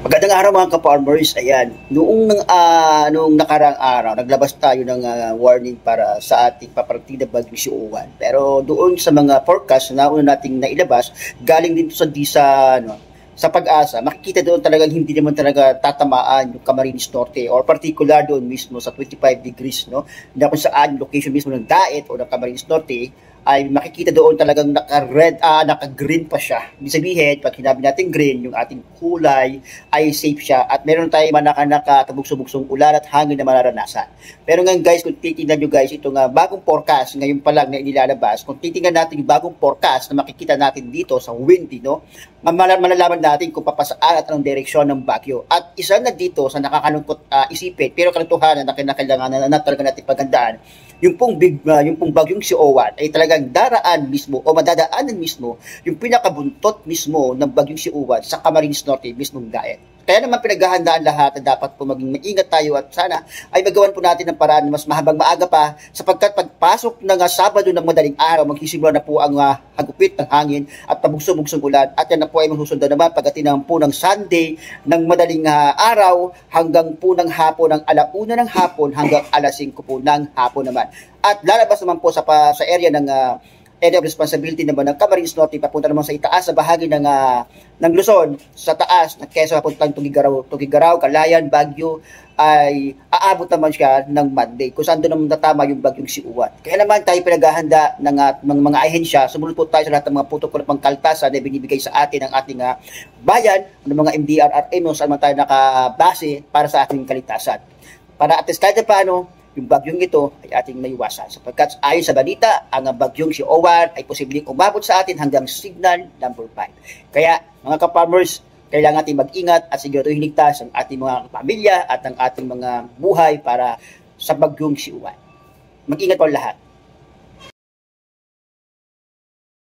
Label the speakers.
Speaker 1: Magandang araw mga ka-farmers. Ayan, noong nakaraang araw, naglabas tayo ng warning para sa ating paparating na bagyong si Uwan. Pero doon sa mga forecast na una nating nailabas, galing din sa sa Pag-asa, makikita doon talagang hindi naman talaga tatamaan yung Camarines Norte or particular doon mismo sa 25 degrees, no? Na kung saan location mismo ng Daet o ng Camarines Norte ay makikita doon talagang naka-red, naka-green pa siya. Ibig sabihin, pag sinabi natin green, yung ating kulay ay safe siya at meron tayong nakatabugsong-bugsong ulan at hangin na mararanasan. Pero ngayon guys, kung titingnan nyo guys, itong bagong forecast, ngayon pa lang na inilalabas, kung titingnan natin yung bagong forecast na makikita natin dito sa windy, no? Malalaman natin kung papasaan at anong direksyon ng bagyo. At isa na dito sa nakakalungkot isipin, pero kalituhanan na kinakailangan na talaga natin pagandaan, yung pong bagyong si Owan ay talagang daraan mismo o madadaanan mismo yung pinakabuntot mismo ng bagyong si Owan sa Camarines Norte mismong Daet. Kaya naman pinaghahandaan lahat na dapat po maging maingat tayo at sana ay magawan po natin ng paraan na mas mahabang maaga pa sapagkat pagpasok ng Sabado ng madaling araw, magsisimula na po ang hagupit ng hangin at pabugsong-bugsong ulan at yan na po ay magsusundan naman pagdating po ng Sunday ng madaling araw hanggang po ng hapon ng 1:00 ng hapon hanggang 5:00 po ng hapon naman. At lalabas naman po sa area ng area of responsibility naman ng Camarines Norte papunta naman sa itaas sa bahagi ng Luzon sa taas na Quezon papuntang Tugigaraw, Calayan, Baguio ay aabot naman siya ng Monday kung saan doon naman natama yung bagyong si Uwan. Kaya naman tayo pinaghahanda ng mga ahensya, sumunod po tayo sa lahat ng mga protocol at pangkaltasan na binibigay sa atin ng ating bayan, ng mga MDRRM kung saan man tayo nakabase para sa ating kaligtasan. Para at least kahit na paano, yung bagyong ito ay ating maiwasan sapagkat ayon sa balita, ang bagyong si Owan ay posibleng umabot sa atin hanggang signal number 5. Kaya mga ka-farmers, kailangan natin mag-ingat at siguraduhin ligtas ang ating mga pamilya at ang ating mga buhay para sa bagyong si Uwan. Mag-ingat po lahat.